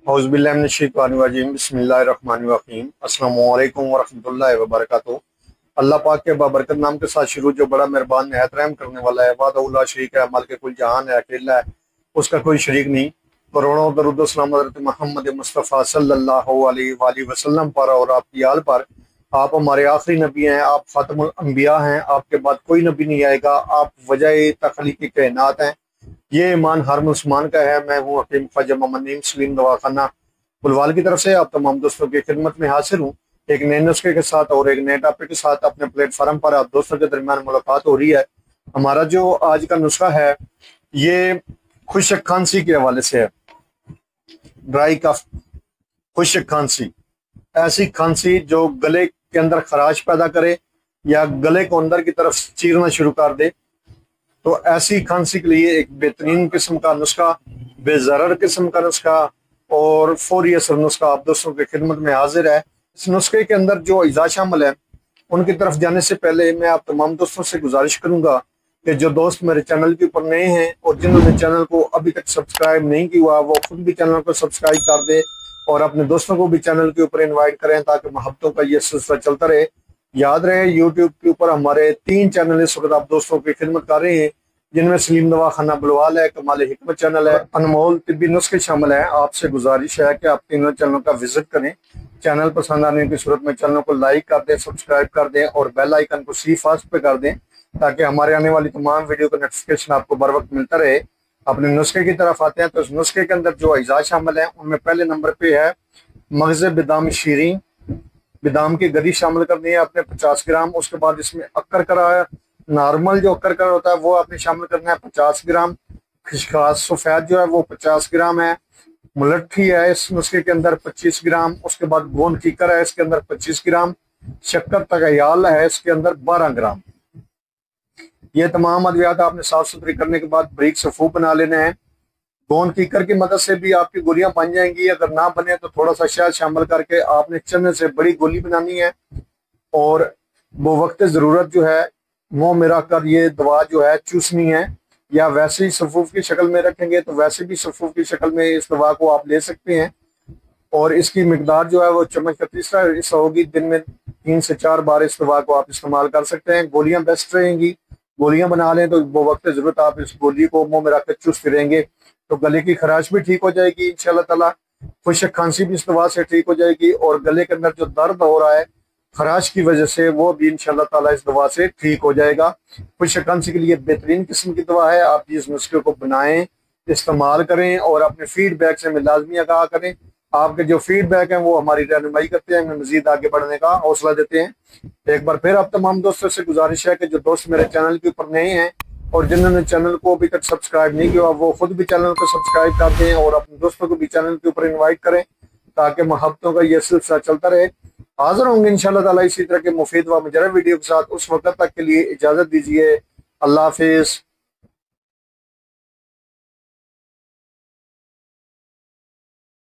औज़ुबिल्लाहि बिस्मिल्लाहिर्रहमानिर्रहीम अस्सलामु अलैकुम वरहमतुल्लाहि वबरकातुहू। अल्लाह पाक के बाबरकत नाम के साथ शुरू, जो बड़ा मेहरबान निहायत रहम करने वाला है। वादा शरीक है, मालिक कुल जहान है, अकेला है, उसका कोई शरीक नहीं। करोड़ों दरूद व सलाम हज़रत मोहम्मद मुस्तफ़ा सल्लल्लाहु अलैहि वसल्लम पर और आपकी आल पर। आप हमारे आखिरी नबी हैं, आप ख़ातमुल अंबिया हैं, आपके बाद कोई नबी नहीं आएगा, आप वजह तख्लीक़ कायनात हैं। ये ईमान हर मुसलमान का है। मैं हूँ हकीम ख्वाजा मोहम्मद नईम सलीम दवाखाना बुलवाल की तरफ से आप तमाम दोस्तों की खिदमत में हाजिर हूँ, एक नए नुस्खे के साथ और एक नए टॉपिक के साथ। अपने प्लेटफार्म पर आप दोस्तों के दरमियान मुलाकात हो रही है। हमारा जो आज का नुस्खा है ये खुशक खांसी के हवाले से है। ड्राई कफ, खुशक खांसी, ऐसी खांसी जो गले के अंदर खराश पैदा करे या गले को अंदर की तरफ चीरना शुरू कर दे, तो ऐसी खांसी के लिए एक बेहतरीन किस्म का नुस्खा, बेज़रर किस्म का नुस्खा और फौरी असर नुस्खा आप दोस्तों की खिदमत में हाजिर है। इस नुस्खे के अंदर जो अज़ा शामिल है उनकी तरफ जाने से पहले मैं आप तमाम दोस्तों से गुजारिश करूंगा कि जो दोस्त मेरे चैनल के ऊपर नए हैं और जिन्होंने चैनल को अभी तक सब्सक्राइब नहीं किया, वो खुद भी चैनल को सब्सक्राइब कर दे और अपने दोस्तों को भी चैनल के ऊपर इन्वाइट करें, ताकि मोहब्बतों का ये सिलसिला चलता रहे। याद रहे, यूट्यूब के ऊपर हमारे 3 चैनल इस वक्त आप दोस्तों की खिदमत कर रहे हैं, जिनमें सलीम दवाखाना बुलवाल है, कमाल हिकमत चैनल है, अनमोल तिब्बी नुस्खे शामिल हैं। आपसे गुजारिश है कि आप तीनों चैनलों का विजिट करें। चैनल पसंद आने की सूरत में चैनल को लाइक कर दें, सब्सक्राइब कर दें और बेल आइकन को सी फास्ट पे कर दें, ताकि हमारे आने वाली तमाम वीडियो का नोटिफिकेशन आपको बर वक्त मिलता रहे। अपने नुस्खे की तरफ आते हैं तो इस नुस्खे के अंदर जो अज़ा शामिल है उनमें पहले नंबर पे है मगज़ बादाम शीरी। बादाम की गरी शामिल करनी है आपने 50 ग्राम। उसके बाद इसमें अक्कर करा, नॉर्मल जो अक्कर का होता है वो आपने शामिल करना है 50 ग्राम। खिशखास सफ़ेद जो है वो 50 ग्राम है। मुलट्ठी है इस नुस्खे के अंदर 25 ग्राम। उसके बाद गोंद कीकर है इसके अंदर 25 ग्राम। शक्कर तगयाल है इसके अंदर 12 ग्राम। ये तमाम अद्वियात आपने साफ सुथरी करने के बाद बारीक सफू बना लेने हैं। गोंद कीकर की मदद से भी आपकी गोलियां बन जाएंगी। अगर ना बने तो थोड़ा सा शहद शामिल करके आपने चने से बड़ी गोली बनानी है और वो वक्त ज़रूरत जो है मुंह में रख कर ये दवा जो है चूसनी है, या वैसे ही सफूफ की शक्ल में रखेंगे तो वैसे भी सफूफ की शक्ल में इस दवा को आप ले सकते हैं। और इसकी मिकदार जो है वो चम्मच का तीसरा हिस्सा होगी। दिन में 3 से 4 बार इस दवा को आप इस्तेमाल कर सकते हैं। गोलियां बेस्ट रहेंगी। गोलियां बना लें तो वो वक्त ज़रूरत आप इस गोली को मुंह में रख कर चूसते रहेंगे तो गले की खराश भी ठीक हो जाएगी इंशाल्लाह ताला। खुशक खांसी भी इस दवा से ठीक हो जाएगी और गले के अंदर जो दर्द हो रहा है खराश की वजह से वो भी इंशाल्लाह ताला इस दवा से ठीक हो जाएगा। खुशक खांसी के लिए बेहतरीन किस्म की दवा है। आप इस नुस्खे को बनाएं, इस्तेमाल करें और अपने फीडबैक से हमें लाजमी आगाह करें। आपके जो फीडबैक हैं वो हमारी रहनुमाई करते हैं, हमें मजीद आगे बढ़ने का हौसला देते हैं। एक बार फिर आप तमाम दोस्तों से गुजारिश है कि जो दोस्त मेरे चैनल के ऊपर नए हैं और जिन्होंने चैनल को अभी तक सब्सक्राइब नहीं किया, वो खुद भी चैनल को सब्सक्राइब कर दें और अपने दोस्तों को भी चैनल के ऊपर इन्वाइट करें, ताकि मोहब्बतों का यह सिलसिला चलता रहे। हाजिर होंगे इंशाल्लाह ताला इसी तरह के मुफीद व मुजर्रब वीडियो के साथ। उस वक्त तक के लिए इजाजत दीजिए। अल्लाह हाफिज।